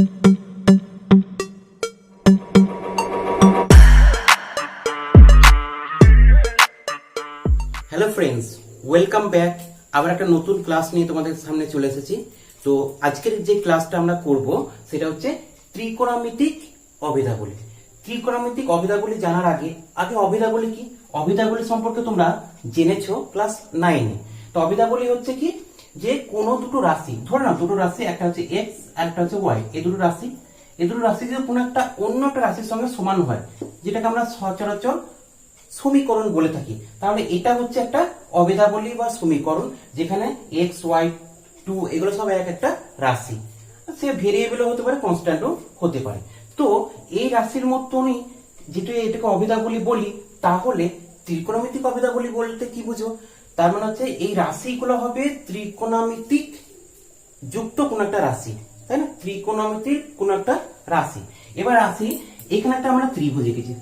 Hello friends, welcome back. আবার একটা নতুন ক্লাস নিয়ে তোমাদের সামনে চলে এসেছি। তো আজকের যে ক্লাসটা আমরা করব সেটা হচ্ছে ত্রিকোণমিতিক অভেদাগুলি। ত্রিকোণমিতিক অভেদাগুলি জানার আগে অভেদাগুলি কি, অভেদাগুলি সম্পর্কে তোমরা জেনেছো ক্লাস 9-এ। তো অভেদাগুলি হচ্ছে কি, যে কোনো দুটো রাশি, ধরে নাও দুটো রাশি, একটা হচ্ছে এক্স আর একটা হচ্ছে ওয়াই। এই দুটো রাশি যদি কোনো একটা অন্য একটা রাশির সঙ্গে সমান হয়, যেটাকে আমরা সচরাচর সমীকরণ বলে থাকি, তাহলে এটা হচ্ছে একটা অভেদাবলী বা সমীকরণ, যেখানে এক্স ওয়াই টু এগুলো সব এক একটা রাশি, সে ভেরিয়েবল হতে পারে, কনস্ট্যান্টও হতে পারে। তো এই রাশির মতনই যেটা এটাকে অভেদাবলী বলি, তাহলে ত্রিকোণমিতিক অভেদাবলী বলতে কি বুঝো? তার মানে হচ্ছে এই রাশিগুলো হবে ত্রিকোণমিতিক যুক্ত কোন একটা রাশি, তাই না? ত্রিকোণমিতিক কোন একটা রাশি। এবার রাশি, এখানে একটা আমরা ত্রিভুজ এঁকেছি,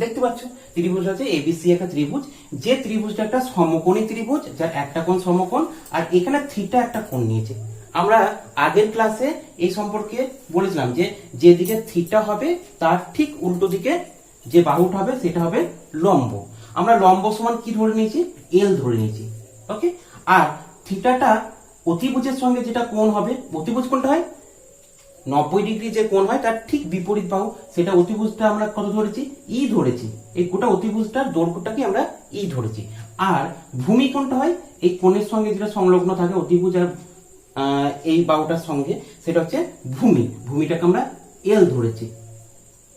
দেখতে পাচ্ছ ত্রিভুজ আছে এবিসি, একটা ত্রিভুজ। যে ত্রিভুজটা একটা সমকোণী ত্রিভুজ, যার একটা কোণ সমকোণ, আর এখানে থিটা একটা কোণ নিয়েছে। আমরা আগের ক্লাসে এই সম্পর্কে বলেছিলাম যে যেদিকে থিটা হবে তার ঠিক উল্টো দিকে যে বাহুটা হবে সেটা হবে লম্ব। আমরা লম্ব সমান কি ধরে নিয়েছি? এল ধরে নিয়েছি। ওকে, আর থিটাটা অতিভুজের সঙ্গে যেটা কোণ হবে, অতিভুজ কোণটা হয় 90 ডিগ্রি যে কোণ হয় তার ঠিক বিপরীত বাহু, সেটা অতিভুজটা আমরা কত ধরেছি? ই ধরেছি। এই গোটা অতিভুজটার দৈর্ঘ্যটাকে আমরা ই ধরেছি। আর ভূমি কোণটা হয় এই কোণের সঙ্গে যেটা সংলগ্ন থাকে অতিভুজ আর এই বাহুটার সঙ্গে, সেটা হচ্ছে ভূমি। ভূমিটাকে আমরা এল ধরেছি,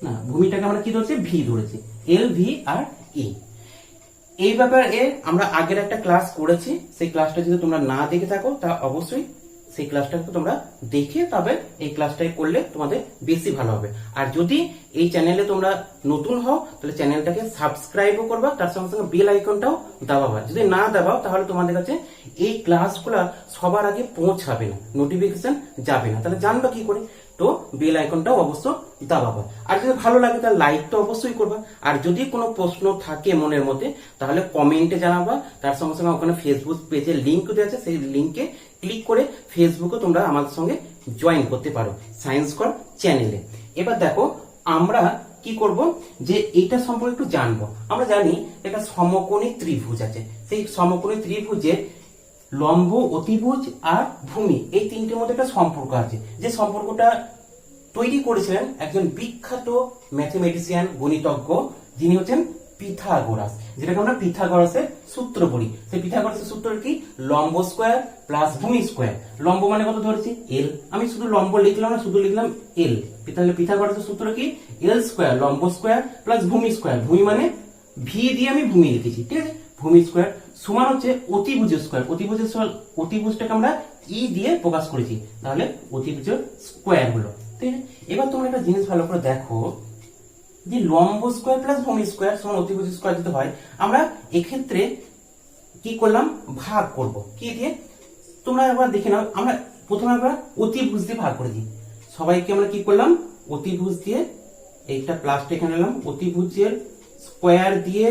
না ভূমিটাকে আমরা কি ধরেছি? ভি ধরেছি। এল, ভি আর ই। এই ব্যাপারে আমরা আগের একটা ক্লাস করেছি, সেই ক্লাসটা যদি তোমরা না দেখে থাকো তা অবশ্যই সেই ক্লাসটাকে তোমরা দেখে তবে এই ক্লাসটাই করলে তোমাদের বেশি ভালো হবে। আর যদি এই চ্যানেলে তোমরা নতুন হও তাহলে চ্যানেলটাকে সাবস্ক্রাইবও করবা, তার সঙ্গে সঙ্গে বেল আইকনটাও দাবাবা। যদি না দাবাও তাহলে তোমাদের কাছে এই ক্লাসগুলো সবার আগে পৌঁছাবে না, নোটিফিকেশন যাবে না, তাহলে জানবা কি করে? তো বেল আইকনটাও অবশ্য দাবাবা। আর যদি ভালো লাগে তাহলে লাইক তো অবশ্যই করবা। আর যদি কোনো প্রশ্ন থাকে মনের মধ্যে তাহলে কমেন্টে জানাবা। তার সঙ্গে সঙ্গে ওখানে ফেসবুক পেজের লিঙ্ক দেওয়া আছে, সেই লিঙ্কে ক্লিক করে ফেসবুকে তোমরা আমাদের সঙ্গে জয়েন করতে পারো সায়েন্স কর চ্যানেলে। এবার দেখো আমরা কি করব, যে এইটা সম্পর্কে একটু জানবো। আমরা জানি একটা সমকোণী ত্রিভুজ আছে, সেই সমকোণী ত্রিভুজের লম্ব, অতিভুজ আর ভূমি, এই তিনটের মধ্যে একটা সম্পর্ক আছে। যে সম্পর্কটা তৈরি করেছিলেন একজন বিখ্যাত ম্যাথমেটিশিয়ান, গণিতজ্ঞ, যিনি হচ্ছেন পিথাগোরাস, যেটাকে আমরা পিথাগোরাসের সূত্র বলি। সেই পিথাগোরাসের সূত্র কি? লম্ব স্কয়ার প্লাস ভূমি স্কয়ার। লম্ব মানে কত ধরেছি? এল। আমি শুধু লম্ব লিখলাম না, শুধু লিখলাম এল। তাহলে পিথাগোরাসের সূত্র কি? এল স্কয়ার লম্ব স্কয়ার প্লাস ভূমি স্কয়ার। ভূমি মানে ভি দিয়ে আমি ভূমি লিখেছি, ঠিক আছে? ভূমি স্কয়ার সমান হচ্ছে অতিভুজের স্কয়ার। অতিভুজটাকে আমরা ই দিয়ে প্রকাশ করেছি, তাহলে অতিভুজের স্কয়ার হলো, ঠিক আছে? এবার তোমরা একটা জিনিস ভালো করে দেখো, যে লম্ব স্কয়ার প্লাস ভূমি স্কয়ার সমান অতিভুজ স্কয়ার যদি হয়, আমরা এক্ষেত্রে কি করলাম? ভাগ করব কি দিয়ে? তোমরা একবার দেখে নাও। আমরা প্রথমে আমরা অতিভুজ দিয়ে ভাগ করে দিই। সবাইকে আমরা কি করলাম? অতিভুজ দিয়ে, এইটা প্লাসটা এখানে নিলাম, অতিভুজের স্কয়ার দিয়ে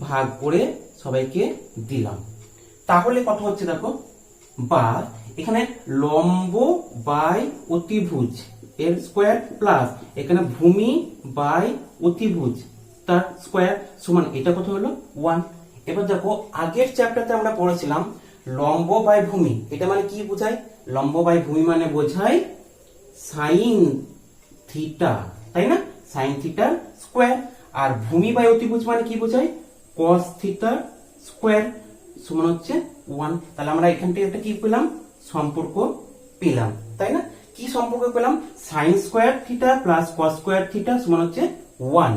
ভাগ করে সবাইকে দিলাম। তাহলে কত হচ্ছে দেখো, বা এখানে লম্ব বাই অতিভুজ এর স্কয়ার প্লাস এখানে ভূমি বাই অতিভুজ তার স্কয়ার সমান এটা কত হলো? 1। এবার দেখো আগের চ্যাপ্টারতে আমরা পড়েছিলাম লম্ব বাই ভূমি, এটা মানে কি বোঝায়? লম্ব বাই ভূমি মানে বোঝায় সাইন থিটা, তাই না? সাইন থিটার স্কয়ার। আর ভূমি বাই অতিভুজ মানে কি বোঝায়? কস থিটার স্কয়ার সমান হচ্ছে 1। তাহলে আমরা এখান থেকে একটা কি পেলাম? সম্পর্ক পেলাম, তাই না? কি সম্পর্ক পেলাম? Sine square theta plus cos square theta সমান হচ্ছে 1।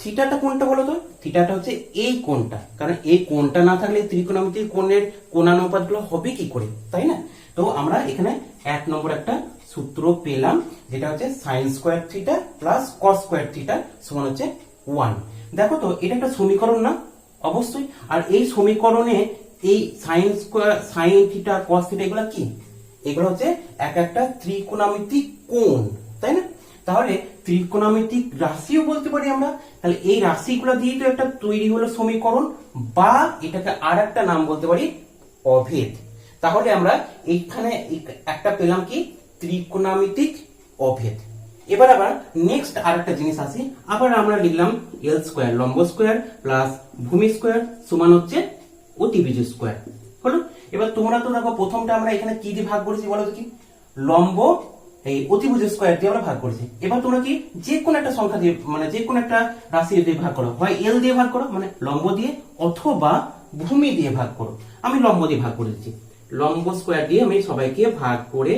থিটাটা কোনটা বলো তো? থিটাটা হচ্ছে এই কোণটা, কারণ এই কোণটা না থাকলে ত্রিকোণমিতিক কোণের কোণানুপাতগুলো হবে কি করে, তাই না? তো আমরা এখানে 1 নম্বর একটা সূত্র পেলাম, যেটা হচ্ছে sine square theta plus cos square theta সমান হচ্ছে 1। দেখো তো এটা একটা সমীকরণ না? অবশ্যই। আর এই সমীকরণে এই sine square, sine theta, cos theta এগুলো কি? এগুলো হচ্ছে এক একটা ত্রিকোণমিতিক কোণ, তাই না? তাহলে ত্রিকোণমিতিক রাশিও বলতে পারি আমরা। তাহলে এই রাশিগুলো দিয়ে তো একটা তৈরি হলো সমীকরণ, বা এটাকে আর একটা নাম বলতে পারি অভেদ। তাহলে আমরা এইখানে একটা পেলাম কি? ত্রিকোণমিতিক অভেদ। এবার আবার নেক্সট আরেকটা জিনিস আসি, আবার আমরা লিখলাম এল স্কোয়ার লম্ব স্কোয়ার প্লাস ভূমি স্কোয়ার সমান হচ্ছে অতিভুজ স্কোয়ার হলো। এবার তোমরা তো দেখো প্রথমটা আমরা এখানে কি দিয়ে ভাগ করেছি বলো দেখি, লম্ব এই অতিভুজ স্কোয়ার দিয়ে আমরা ভাগ করেছি। এবার তোমরা কি যে কোনো একটা সংখ্যা দিয়ে মানে যে কোনো একটা রাশি দিয়ে ভাগ করো, হয় এল দিয়ে ভাগ করো মানে লম্ব দিয়ে, অথবা ভূমি দিয়ে ভাগ করো। আমি লম্ব দিয়ে ভাগ করে দিচ্ছি, লম্ব স্কোয়ার দিয়ে আমি সবাইকে ভাগ করে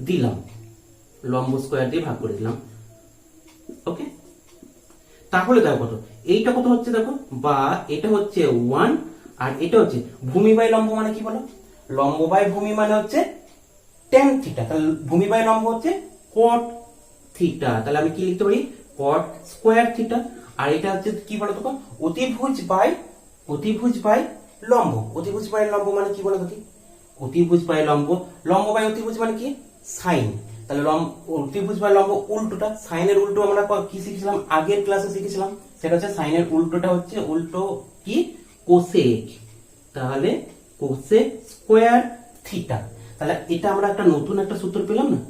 দিলাম, লম্ব স্কোয়ার দিয়ে ভাগ করে দিলাম। ওকে, তাহলে দেখো কত, এইটা কত হচ্ছে দেখো, বা এটা হচ্ছে 1 আর এটা হচ্ছে ভূমি বাই লম্ব মানে কি বলো, লম্ব বাই ভূমি মানে হচ্ছে tan থিটা, তাহলে ভূমি বাই লম্ব হচ্ছে cot থিটা, তাহলে আমি কি লিখতে পারি cot স্কয়ার থিটা। আর এটা হচ্ছে কি বলো তো, অতিভুজ বাই লম্ব, অতিভুজ বাই লম্ব মানে কি বলো দেখি, অতিভুজ বাই লম্ব, লম্ব বাই অতিভুজ মানে কি সাইন, তাহলে অতিভুজ বাই লম্ব উল্টোটা, সাইনের উল্টো আমরা কি শিখেছিলাম আগের ক্লাসে শিখেছিলাম, সেটা হচ্ছে সাইনের উল্টোটা হচ্ছে উল্টো কি কোসেক, তাহলে কোসেক স্কয়ার থিটা। তাহলে এটা আমরা একটা নতুন একটা সূত্র পেলাম না,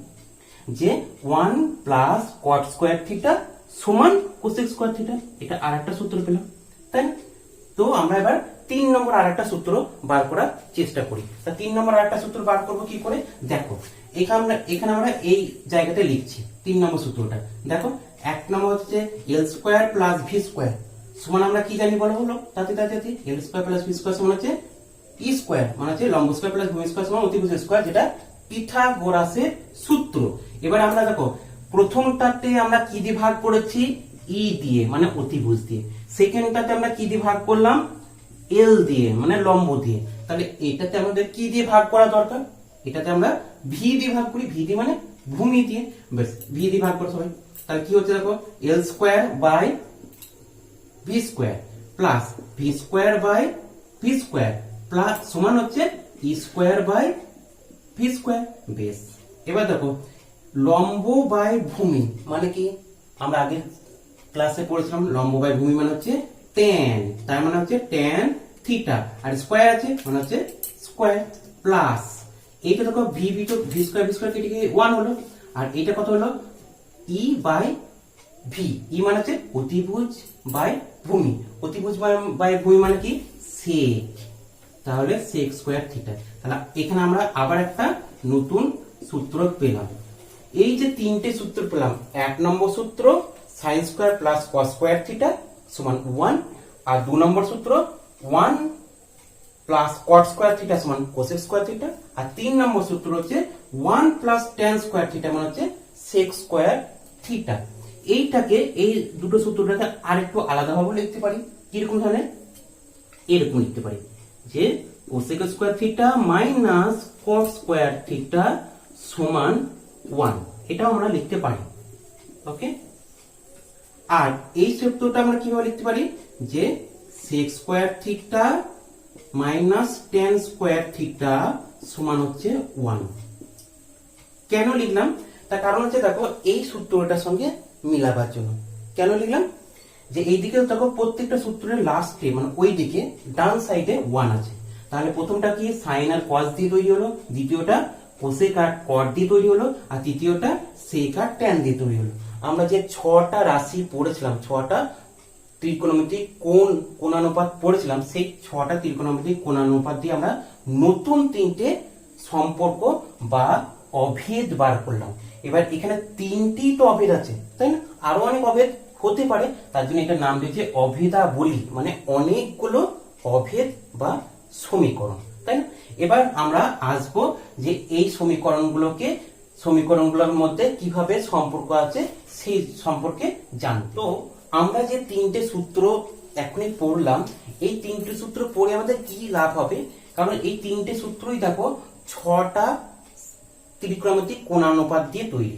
যে 1 প্লাস কট স্কয়ার থিটা সমান কোসেক স্কয়ার থিটা, এটা আরেকটা সূত্র পেলাম, তাই না? তো আমরা এবার 3 নম্বর আরেকটা সূত্র বার করার চেষ্টা করি। তা 3 নম্বর আরেকটা সূত্র বার করব কি করে, দেখো এখানে আমরা এই জায়গাতে লিখছি 3 নম্বর সূত্রটা। দেখো 1 নম্বর হচ্ছে এল স্কয়ার প্লাস ভি স্কয়ার সমান আমরা কি জানি বলো হলো তাতে এল স্কয়ার প্লাস ভি স্কয়ার সমান হচ্ছে ই স্কয়ার মানে হচ্ছে লম্ব স্কয়ার প্লাস ভূমি স্কয়ার সমান অতিভুজ স্কয়ার, যেটা পিথাগোরাসের সূত্র। এবার আমরা দেখো প্রথমটাতে আমরা কি দিয়ে ভাগ করেছি, ই দিয়ে মানে অতিভুজ দিয়ে, সেকেন্ডটাতে আমরা কি দিয়ে ভাগ করলাম, এল দিয়ে মানে লম্ব দিয়ে, তাহলে এটাতে আমাদের কি দিয়ে ভাগ করা দরকার, এটাতে আমরা ভি দিয়ে ভাগ করি, ভি দিয়ে মানে ভূমি দিয়ে, বেশ ভি দিয়ে ভাগ করো সবাই। তাহলে কি হচ্ছে দেখো L square by V square plus V square by V square plus সমান হচ্ছে E square by V square. বেশ, এবার দেখো লম্ব বাই ভূমি মানে কি, আমরা আগের ক্লাসে পড়েছিলাম লম্ব বাই ভূমি মানে হচ্ছে tan, তার মানে হচ্ছে tan থিটা, আর স্কয়ার আছে মানে হচ্ছে স্কয়ার প্লাস এইটা দেখো ভি স্কয়ার কেটে গিয়ে 1 হলো, আর এটা কত হলো ই বাই ভি, ই মানে হচ্ছে অতিভুজ বাই ভূমি, অতিভুজ বাই ভূমি মানে কি সেক, তাহলে সেক স্কয়ার থিটা। তাহলে এখানে আমরা আবার একটা নতুন সূত্র পেলাম। এই যে তিনটে সূত্র পেলাম, 1 নম্বর সূত্র sin square plus cos square theta সমান 1, আর 2 নম্বর সূত্র 1 প্লাস cot স্কয়ার থিটা সমান cosec স্কয়ার থিটা, আর 3 নম্বর সূত্র হচ্ছে 1 প্লাস tan স্কয়ার থিটা মানে হচ্ছে sec স্কয়ার থিটা। এইটাকে এই দুটো সূত্রটাকে আরেকটু আলাদা ভাবে লিখতে পারি, কিরকম ধরনের, এরকম লিখতে পারি যে cosec square theta minus cot square theta সমান 1, এটাও আমরা লিখতে পারি। ওকে, আর এই সূত্রটা আমরা কিভাবে লিখতে পারি, যে sec square theta minus tan square theta সমান হচ্ছে 1। কেন লিখলাম, তার কারণ হচ্ছে দেখো এই সূত্রটার সঙ্গে মিলাবার জন্য। কেন লিখলাম, যে এইদিকে দেখো প্রত্যেকটা সূত্রের লাস্টে মানে ওই দিকে ডান সাইডে 1 আছে, তাহলে প্রথমটা কি সাইন আর কস দিয়ে তৈরি হলো, দ্বিতীয়টা কোসেক আর কট দিয়ে তৈরি হলো, আর তৃতীয়টা সেক আর ট্যান দিয়ে তৈরি হলো। আমরা যে 6টা রাশি পড়েছিলাম, 6টা ত্রিকোণমিতিক কোণানুপাত পড়েছিলাম, সেই 6টা ত্রিকোণমিতিক কোণানুপাত দিয়ে আমরা নতুন 3টে সম্পর্ক বা অভেদ বার করলাম। এবার এখানে 3টি তো অভেদ আছে, তাই না, আরো অনেক অভেদ হতে পারে, তার জন্য এটার নাম দিয়েছে অভেদাবলী, মানে অনেকগুলো অভেদ বা সমীকরণ, তাই না। এবার আমরা আসবো যে এই সমীকরণগুলোর মধ্যে কিভাবে সম্পর্ক আছে সেই সম্পর্কে জানতো। আমরা যে 3টে সূত্র এখনই পড়লাম, এই 3টে সূত্র পড়ে আমাদের কি লাভ হবে, কারণ এই 3টে সূত্রই দেখো 6টা ত্রিকোণমিতিক কোণানুপাত দিয়ে তৈরি।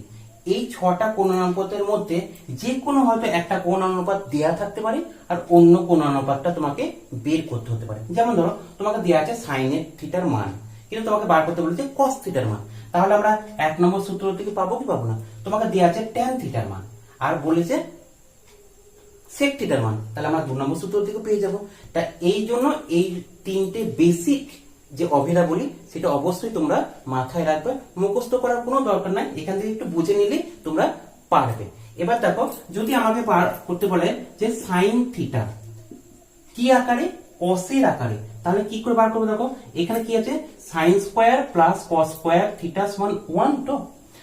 এই 6টা কোণানুপাতের মধ্যে যে কোনো হয়তো একটা কোণানুপাত দেয়া থাকতে পারে, আর অন্য কোণানুপাতটা তোমাকে বের করতে হতে পারে। যেমন ধরো তোমাকে দেয়া আছে সাইনের থিটার মান, কিন্তু তোমাকে বার করতে বলেছে কস থিটার মান, তাহলে আমরা 1 নম্বর সূত্র থেকে পাবো কি পাবো না, তোমাকে দেয়া আছে ট্যান থিটার মান আর বলেছে সেক থিটার মান, তাহলে আমরা 2 নম্বর সূত্র থেকে পেয়ে যাব। তা এই জন্য এই 3টে বেসিক যে অভিধা বলি সেটা অবশ্যই তোমরা মাথায় রাখবে, মুখস্থ করার কোনো দরকার নাই, এখান থেকে একটু বুঝে নিলে তোমরা পারবে। এবার দেখো যদি আমাকে করতে বলে যে সাইন থিটা কি আকারে, কসের আকারে, তাহলে কি করে বার করবো? দেখো এখানে কি আছে, sine square plus cos square theta সমান 1, তো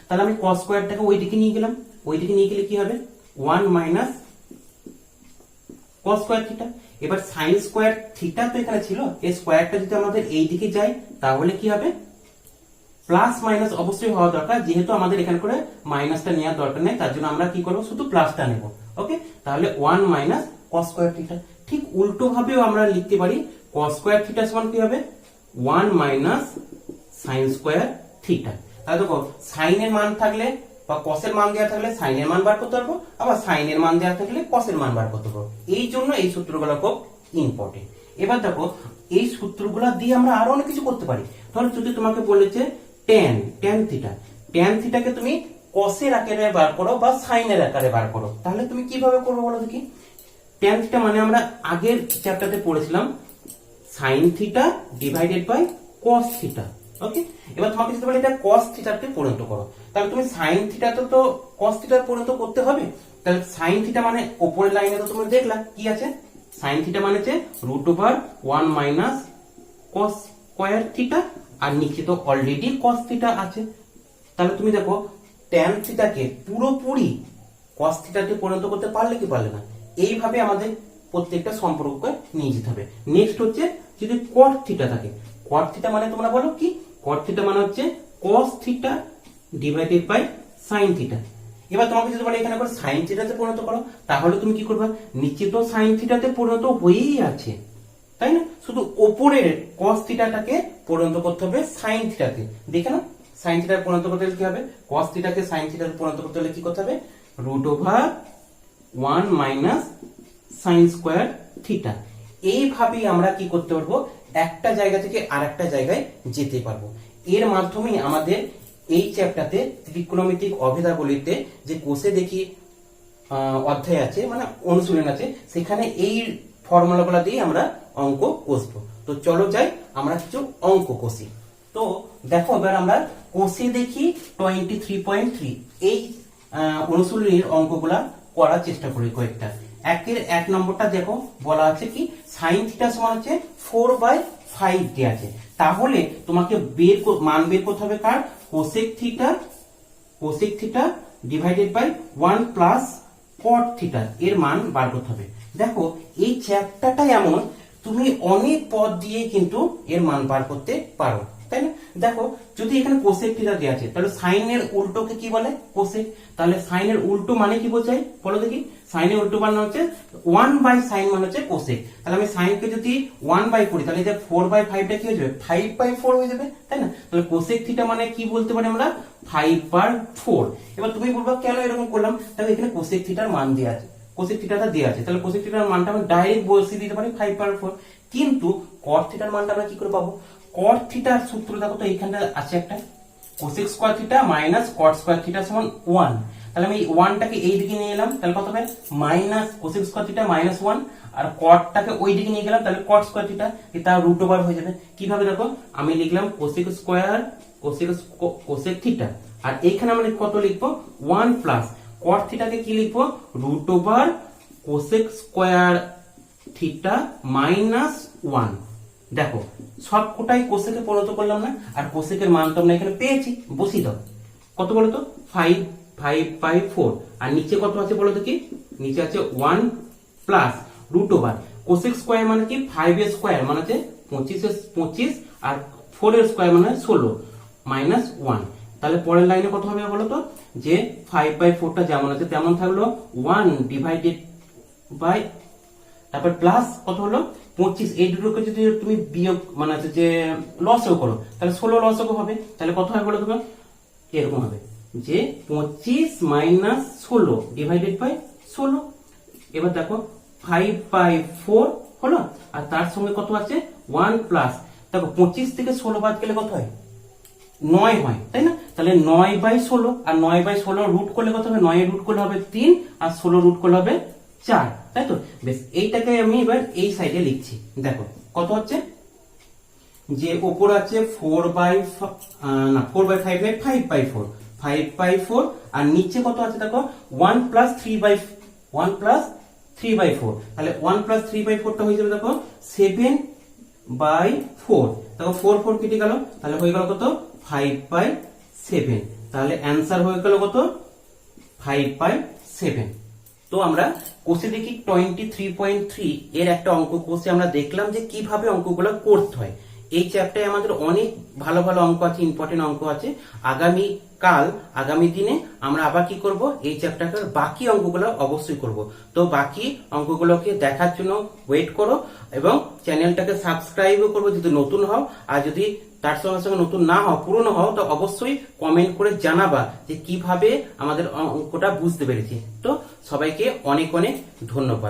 তাহলে আমি কস স্কোয়ারটাকে ওইদিকে নিয়ে গেলাম, ওইদিকে নিয়ে গেলে কি হবে 1 মাইনাস কস স্কোয়ার থিটা। এবার সাইন স্কোয়ার থিটা তো এখানে ছিল, এই স্কোয়ারটা যদি আমাদের এই দিকে যায় তাহলে কি হবে, প্লাস মাইনাস অবশ্যই হওয়া দরকার, যেহেতু আমাদের এখানে করে মাইনাসটা নেওয়ার দরকার নেই, তার জন্য আমরা কি করবো, শুধু প্লাসটা নেব। ওকে, তাহলে 1 মাইনাস কস স্কোয়ার থিটা। ঠিক উল্টো ভাবেও আমরা লিখতে পারি, কস স্কোয়ার থিটা সমান কি হবে 1 মাইনাস সাইন স্কোয়ার থিটা। তাহলে দেখো সাইনের মান থাকলে বা কসের মান দেওয়া থাকলে সাইনের মান বার করতে পারবো, আবার সাইনের মান দেওয়া থাকলে কসের মান বার করতে পারবো। এই জন্য এই সূত্রগুলো খুব ইম্পর্টেন্ট। এবার দেখো এই সূত্রগুলো দিয়ে আমরা আরো অনেক কিছু করতে পারি। ধরো যদি তোমাকে বলেছে ট্যান থিটা, ট্যান থিটাকে তুমি কসের আকারে বার করো বা সাইনের আকারে বার করো, তাহলে তুমি কিভাবে করবে বলো দেখি। ট্যান থিটা মানে আমরা আগের চ্যাপ্টারে পড়েছিলাম sine theta divided by cos theta. Okay, এবার তোমাকে যদি বলে এটা কস থিটাতে পরিণত করো, তাহলে তুমি সাইন থিটাতে তো কস থিটার পরিণত করতে হবে। তাহলে সাইন থিটা মানে উপরের লাইনে তো তুমি দেখলা কি আছে, সাইন থিটা মানে হচ্ছে √1 মাইনাস কস স্কয়ার থিটা, আর নিচে তো অলরেডি কস থিটা আছে। তাহলে তুমি দেখো ট্যান থিটাকে পুরোপুরি কস থিটাতে পরিণত করতে পারলে কি পারলে না, এইভাবে আমাদের প্রত্যেকটা সম্পর্ককে নিয়ে যেতে হবে। নেক্সট হচ্ছে যদি কট থিটা থাকে, কট থিটা মানে তোমরা বলো কি, কট থিটা মানে হচ্ছে cos theta divided by sine theta. এবার তোমাকে যদি বলে এখানে আবার সাইন থিটাতে পরিণত করো, তাহলে তুমি কি করবে, নিচে তো সাইন থিটাতে পরিণত হয়েই আছে, তাই না, শুধু ওপরের কস থিটাটাকে পরিণত করতে হবে সাইন থিটাতে। দেখে না, সাইন থিটাতে পরিণত করতে হলে কি হবে, কস থিটাকে সাইন থিটাতে পরিণত করতে হলে কি করতে হবে, √1 মাইনাস সাইন স্কোয়ার থিটা। এইভাবেই আমরা কি করতে পারবো, একটা জায়গা থেকে আরেকটা জায়গায় যেতে পারবো। এর মাধ্যমে আমাদের এই চ্যাপ্টারতে ত্রিকোণমিতিক অভেদাবলিতে যে কোষে দেখি অধ্যায় আছে মানে অনুশীলন আছে, সেখানে এই ফর্মুলাগুলো দিয়ে আমরা অঙ্ক কষবো। তো চলো যাই আমরা কিছু অঙ্ক কষি। তো দেখো এবার আমরা কোষে দেখি 23.3 এই অনুশীলনীর অঙ্কগুলা করার চেষ্টা করি কয়েকটা। এক নম্বরটা দেখো বলা আছে কি, সাইন থিটা সমান হচ্ছে 4/5 দেয়া আছে, তাহলে তোমাকে মান বের করতে হবে কার, cosec theta divided by 1 plus cot theta, এর মান বার করতে হবে। দেখো এই চ্যাপ্টারটা এমন তুমি অনেক পদ দিয়ে কিন্তু এর মান বার করতে পারো, তাই না। দেখো যদি এখানে কোসেক থিটা দেওয়া আছে, তাহলে সাইনের উল্টোকে কি বলে, কোসেক। তাহলে সাইনের উল্টো মানে কি বোঝায় বলো দেখি, সাইনের উল্টো মানে হচ্ছে 1/sin মানে হচ্ছে কোসেক। তাহলে আমি সাইনকে যদি 1/, করি তাহলে যে 4/5টা কি হয়ে যাবে, 5/4 হয়ে যাবে, তাই না। তাহলে কোসেক থিটা মানে কি বলতে পারি আমরা, 5/4। এবার তুমি বলবা কেন এরকম করলাম, তাহলে এখানে কোসেক থিটার মান দেওয়া আছে, কোসেক থিটাটা দেওয়া আছে, তাহলে কোসেক থিটার মানটা আমি ডাইরেক্ট বসিয়ে দিতে পারি 5/4। কিন্তু কট থিটার মানটা আমরা কি করে পাবো, কট থিটার সূত্র দেখো তো এইখানটা আছে একটা, কোসেক স্কয়ার থিটা মাইনাস কট স্কয়ার থিটা সমান 1। তাহলে আমি 1টাকে এই দিকে নিয়ে এলাম, তাহলে কত হবে মাইনাস কোসেক স্কয়ার থিটা -1, আর কটটাকে ওই দিকে নিয়ে গেলাম, তাহলে কট স্কয়ার থিটা, এটা √ওভার হয়ে যাবে। কিভাবে দেখো, আমি লিখলাম কোসেক স্কয়ার কোসেক থিটা, আর এইখানে আমরা কত লিখবো 1 প্লাস কট থিটাকে কি লিখবো, √ওভার কোসেক স্কয়ার থিটা -1। দেখো সব কোটাই কোসেকে পরিণত করলাম না, আর কোসেকের মান তো আমরা এখানে পেয়েছি, বসিয়ে দাও। কত বলো তো 5/4, আর নিচে কত আছে বলো তো কি, নিচে আছে 1 প্লাস √ওভার কোসেক স্কয়ার মানে কি 5 এর স্কয়ার মানে হচ্ছে 25 আর 4 এর স্কয়ার মানে 16 -1। তাহলে পরের লাইনে কত হবে বলো তো, যে 5/4টা যেমন আছে তেমন থাকলো, 1 ডিভাইডেড বাই, তারপর প্লাস কত হলো 25, এই দুটোকে যদি তুমি বিয়োগ মানে হচ্ছে যে লসও করো, তাহলে 16 লসও হবে, তাহলে কত হয় বলো তো, এরকম হবে যে 25 মাইনাস 16 ডিভাইডেড বাই 16। এবার দেখো 5/4 হলো, আর তার সঙ্গে কত আছে 1 প্লাস, দেখো 25 থেকে 16 বাদ গেলে কত হয় 9 হয়, তাই না। তাহলে 9/16, আর 9/16 রুট করলে কত হবে, 9 এর রুট করলে হবে 3, আর 16 রুট করলে হবে 4, তাই তো। বেশ, এইটাকে আমি এবার এই সাইডে লিখছি, দেখো কত হচ্ছে যে ওপর আছে 4/5 নয় 5/4 5/4 আর নিচে কত আছে দেখো 1 প্লাস 3/4 তাহলে 1 প্লাস 3/4 টা হয়ে যাবে দেখো 7/4 দেখো 4 কেটে গেল তাহলে হয়ে গেল কত 5/7 তাহলে অ্যান্সার হয়ে গেল কত 5/7। তো আমরা কোষে দেখি 23.3 এর একটা অঙ্ক কোষে আমরা দেখলাম যে কিভাবে অঙ্কগুলো করতে হয়। এই চ্যাপ্টারে আমাদের অনেক ভালো ভালো অঙ্ক আছে, ইম্পর্টেন্ট অঙ্ক আছে। আগামী দিনে আমরা আবার কি করব, এই চ্যাপ্টারটার বাকি অঙ্কগুলো অবশ্যই করব। তো বাকি অঙ্কগুলোকে দেখার জন্য ওয়েট করো এবং চ্যানেলটাকে সাবস্ক্রাইবও করবো যদি নতুন হও, আর যদি তার সঙ্গে সঙ্গে নতুন না হও, পুরনো হও, তো অবশ্যই কমেন্ট করে জানাবা যে কিভাবে আমাদের অঙ্কটা বুঝতে পেরেছি। তো সবাইকে অনেক অনেক ধন্যবাদ।